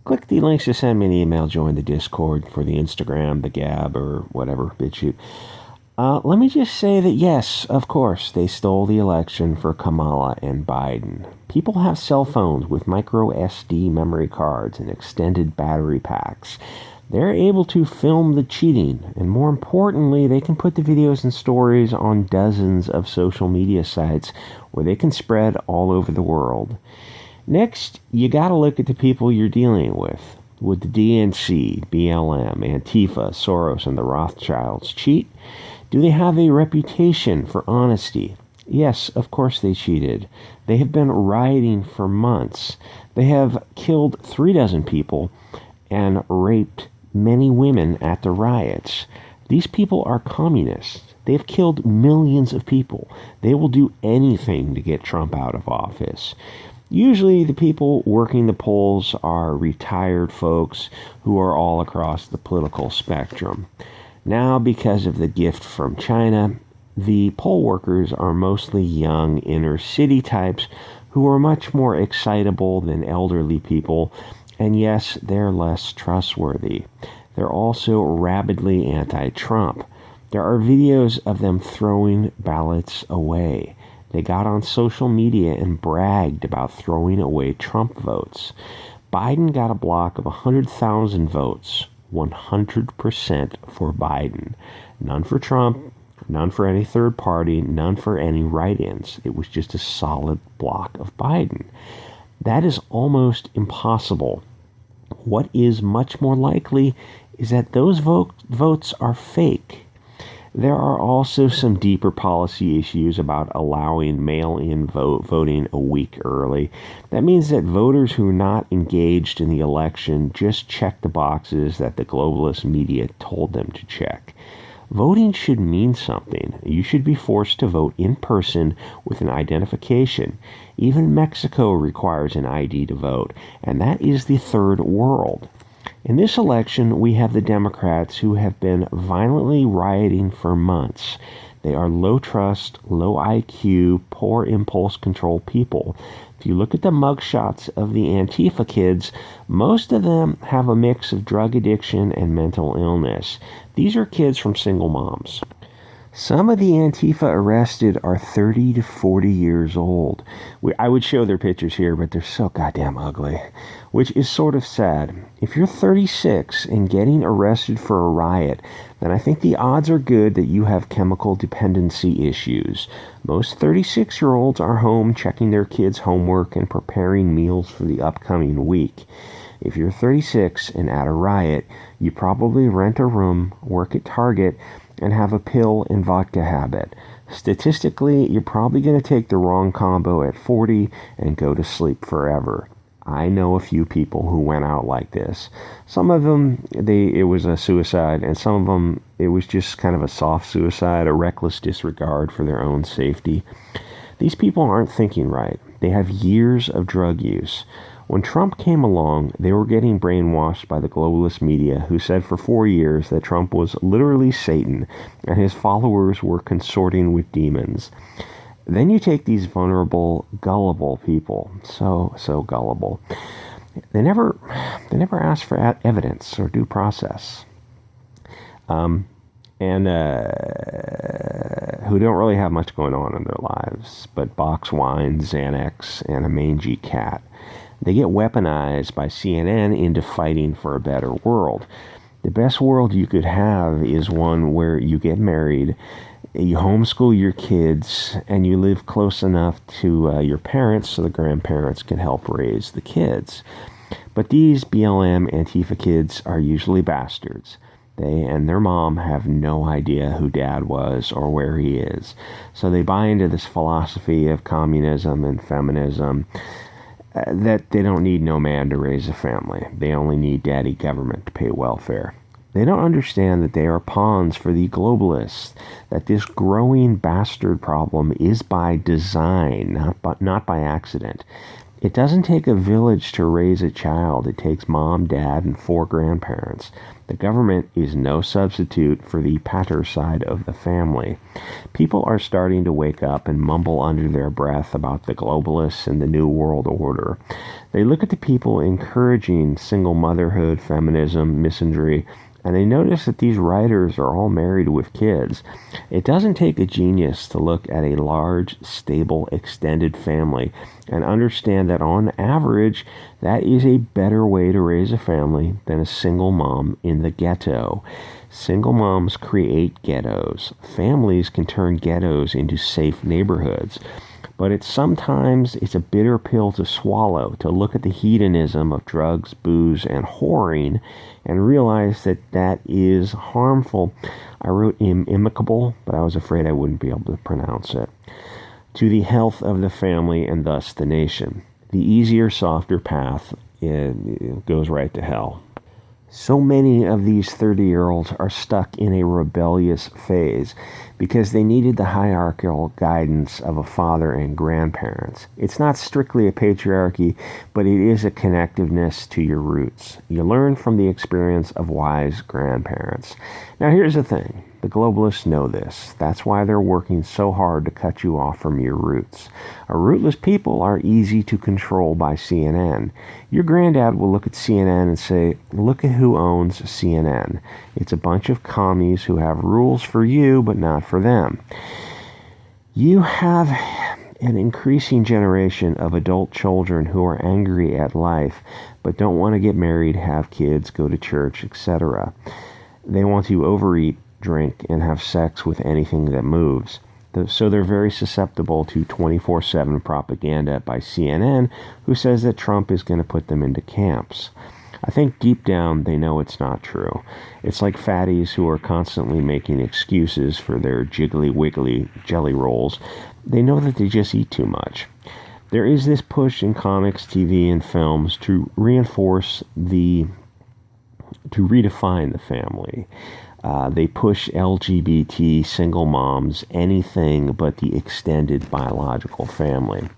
Click the links to send me an email, join the Discord for the Instagram, the Gab, or whatever, BitChute. Let me just say that yes, of course, they stole the election for Kamala and Biden. People have cell phones with micro SD memory cards and extended battery packs. They're able to film the cheating, and more importantly, they can put the videos and stories on dozens of social media sites where they can spread all over the world. Next, you gotta look at the people you're dealing with. Would the DNC, BLM, Antifa, Soros, and the Rothschilds cheat? Do they have a reputation for honesty? Yes, of course they cheated. They have been rioting for months. They have killed 36 people and raped many women at the riots. These people are communists. They've killed millions of people. They will do anything to get Trump out of office. Usually the people working the polls are retired folks who are all across the political spectrum. Now, because of the gift from China, the poll workers are mostly young inner city types who are much more excitable than elderly people, and yes, they're less trustworthy. They're also rabidly anti-Trump. There are videos of them throwing ballots away. They got on social media and bragged about throwing away Trump votes. Biden got a block of 100,000 votes. 100% for Biden. None for Trump, none for any third party, none for any write-ins. It was just a solid block of Biden. That is almost impossible. What is much more likely is that those votes are fake. There are also some deeper policy issues about allowing mail-in voting a week early. That means that voters who are not engaged in the election just check the boxes that the globalist media told them to check. Voting should mean something. You should be forced to vote in person with an identification. Even Mexico requires an ID to vote, and that is the third world. In this election, we have the Democrats who have been violently rioting for months. They are low trust, low IQ, poor impulse control people. If you look at the mugshots of the Antifa kids, most of them have a mix of drug addiction and mental illness. These are kids from single moms. Some of the Antifa arrested are 30 to 40 years old. I would show their pictures here, but they're so goddamn ugly, which is sort of sad. If you're 36 and getting arrested for a riot, then I think the odds are good that you have chemical dependency issues. Most 36-year-olds are home checking their kids' homework and preparing meals for the upcoming week. If you're 36 and at a riot, you probably rent a room, work at Target, and have a pill and vodka habit. Statistically, you're probably going to take the wrong combo at 40 and go to sleep forever. I know a few people who went out like this. Some of them, it was a suicide, and some of them, it was just kind of a soft suicide, a reckless disregard for their own safety. These people aren't thinking right. They have years of drug use. When Trump came along, they were getting brainwashed by the globalist media, who said for 4 years that Trump was literally Satan and his followers were consorting with demons. Then you take these vulnerable, gullible people, so gullible. They never ask for evidence or due process, and who don't really have much going on in their lives, but box wine, Xanax, and a mangy cat. They get weaponized by CNN into fighting for a better world. The best world you could have is one where you get married, you homeschool your kids, and you live close enough to your parents so the grandparents can help raise the kids. But these BLM Antifa kids are usually bastards. They and their mom have no idea who dad was or where he is. So they buy into this philosophy of communism and feminism, that they don't need no man to raise a family. They only need daddy government to pay welfare. They don't understand that they are pawns for the globalists, that this growing bastard problem is by design, not by accident. It doesn't take a village to raise a child. It takes mom, dad, and 4 grandparents. The government is no substitute for the pater side of the family. People are starting to wake up and mumble under their breath about the globalists and the New World Order. They look at the people encouraging single motherhood, feminism, misandry, and they notice that these writers are all married with kids. It doesn't take a genius to look at a large, stable, extended family and understand that on average, that is a better way to raise a family than a single mom in the ghetto. Single moms create ghettos. Families can turn ghettos into safe neighborhoods. But sometimes it's a bitter pill to swallow to look at the hedonism of drugs, booze, and whoring and realize that that is harmful. I wrote imicable, but I was afraid I wouldn't be able to pronounce it. To the health of the family and thus the nation. The easier, softer path goes right to hell. So many of these 30-year-olds are stuck in a rebellious phase because they needed the hierarchical guidance of a father and grandparents. It's not strictly a patriarchy, but it is a connectiveness to your roots. You learn from the experience of wise grandparents. Now here's the thing. The globalists know this. That's why they're working so hard to cut you off from your roots. A rootless people are easy to control by CNN. Your granddad will look at CNN and say, look at who owns CNN. It's a bunch of commies who have rules for you, but not for them. You have an increasing generation of adult children who are angry at life, but don't want to get married, have kids, go to church, etc. They want to overeat, drink, and have sex with anything that moves. So they're very susceptible to 24/7 propaganda by CNN, who says that Trump is going to put them into camps. I think deep down they know it's not true. It's like fatties who are constantly making excuses for their jiggly wiggly jelly rolls. They know that they just eat too much. There is this push in comics, TV, and films to redefine the family. They push LGBT, single moms, anything but the extended biological family.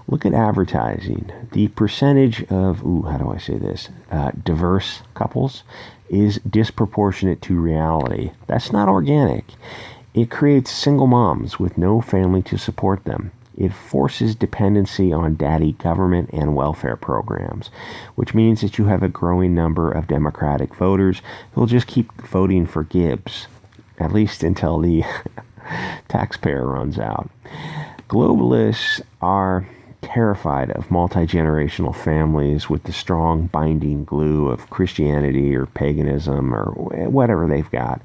Look at advertising. The percentage of, diverse couples is disproportionate to reality. That's not organic. It creates single moms with no family to support them. It forces dependency on daddy government and welfare programs, which means that you have a growing number of Democratic voters who'll just keep voting for Gibbs, at least until the taxpayer runs out. Globalists are terrified of multi-generational families with the strong binding glue of Christianity or paganism or whatever they've got,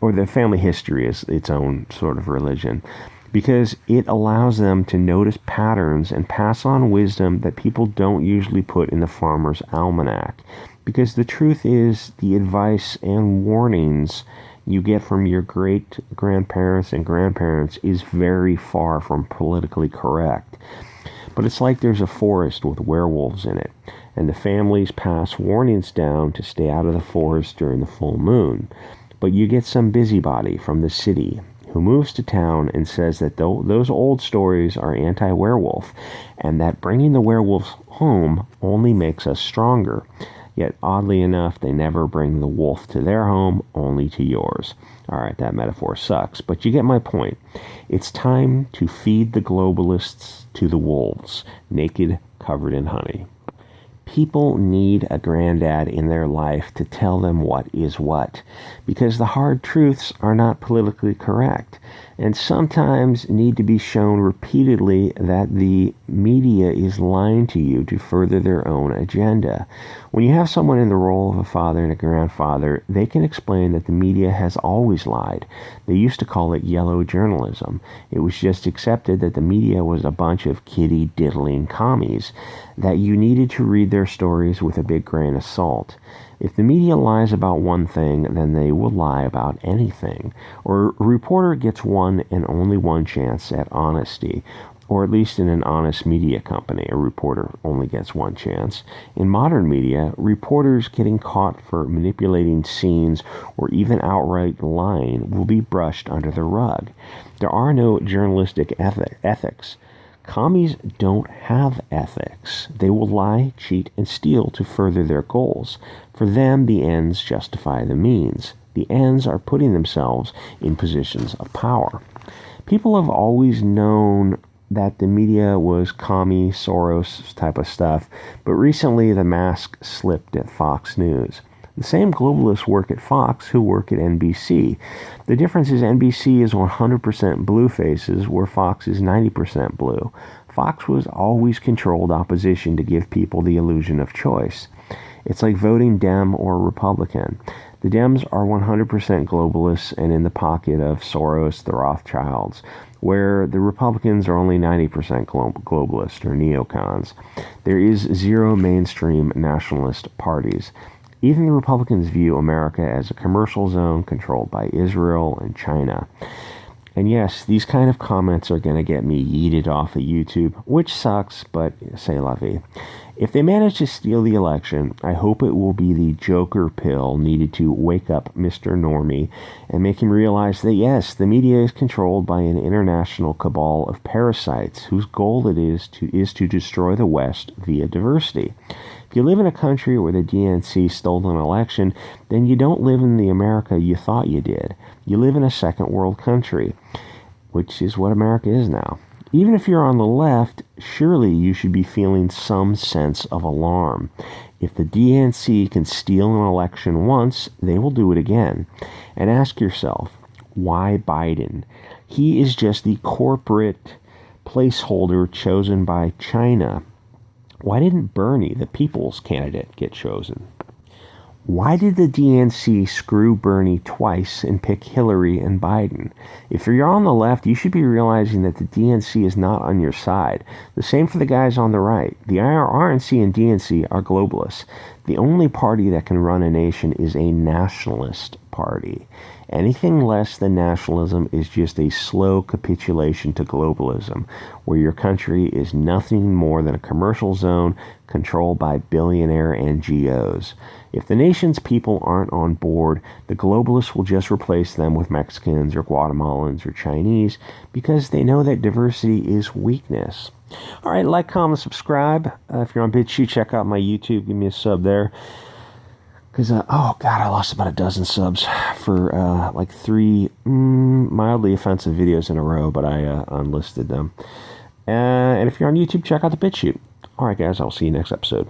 or the family history is its own sort of religion, because it allows them to notice patterns and pass on wisdom that people don't usually put in the farmer's almanac. Because the truth is, the advice and warnings you get from your great-grandparents and grandparents is very far from politically correct. But it's like there's a forest with werewolves in it, and the families pass warnings down to stay out of the forest during the full moon. But you get some busybody from the city who moves to town and says that those old stories are anti-werewolf, and that bringing the werewolves home only makes us stronger. Yet, oddly enough, they never bring the wolf to their home, only to yours. Alright, that metaphor sucks, but you get my point. It's time to feed the globalists to the wolves, naked, covered in honey. People need a granddad in their life to tell them what is what, because the hard truths are not politically correct, and sometimes need to be shown repeatedly that the media is lying to you to further their own agenda. When you have someone in the role of a father and a grandfather, they can explain that the media has always lied. They used to call it yellow journalism. It was just accepted that the media was a bunch of kitty-diddling commies, that you needed to read their stories with a big grain of salt. If the media lies about one thing, then they will lie about anything. Or a reporter gets one and only one chance at honesty. Or at least in an honest media company, a reporter only gets one chance. In modern media, reporters getting caught for manipulating scenes or even outright lying will be brushed under the rug. There are no journalistic ethics. Commies don't have ethics. They will lie, cheat, and steal to further their goals. For them, the ends justify the means. The ends are putting themselves in positions of power. People have always known that the media was commie, Soros type of stuff, but recently the mask slipped at Fox News. The same globalists work at Fox who work at NBC. The difference is NBC is 100% blue faces, where Fox is 90% blue. Fox was always controlled opposition to give people the illusion of choice. It's like voting Dem or Republican. The Dems are 100% globalists and in the pocket of Soros, the Rothschilds, where the Republicans are only 90% globalist or neocons. There is zero mainstream nationalist parties. Even the Republicans view America as a commercial zone controlled by Israel and China. And yes, these kind of comments are going to get me yeeted off of YouTube, which sucks, but c'est la vie. If they manage to steal the election, I hope it will be the Joker pill needed to wake up Mr. Normie and make him realize that yes, the media is controlled by an international cabal of parasites whose goal it is to destroy the West via diversity. If you live in a country where the DNC stole an election, then you don't live in the America you thought you did. You live in a second world country, which is what America is now. Even if you're on the left, surely you should be feeling some sense of alarm. If the DNC can steal an election once, they will do it again. And ask yourself, why Biden? He is just the corporate placeholder chosen by China. Why didn't Bernie, the people's candidate, get chosen? Why did the DNC screw Bernie twice and pick Hillary and Biden? If you're on the left, you should be realizing that the DNC is not on your side. The same for the guys on the right. The RNC and DNC are globalists. The only party that can run a nation is a nationalist party. Anything less than nationalism is just a slow capitulation to globalism, where your country is nothing more than a commercial zone controlled by billionaire NGOs. If the nation's people aren't on board, the globalists will just replace them with Mexicans or Guatemalans or Chinese because they know that diversity is weakness. All right, like, comment, subscribe. If you're on BitChute, check out my YouTube. Give me a sub there. Because, oh, God, I lost about a dozen subs for, like, 3 mildly offensive videos in a row, but I unlisted them. And if you're on YouTube, check out the BitChute. All right, guys, I'll see you next episode.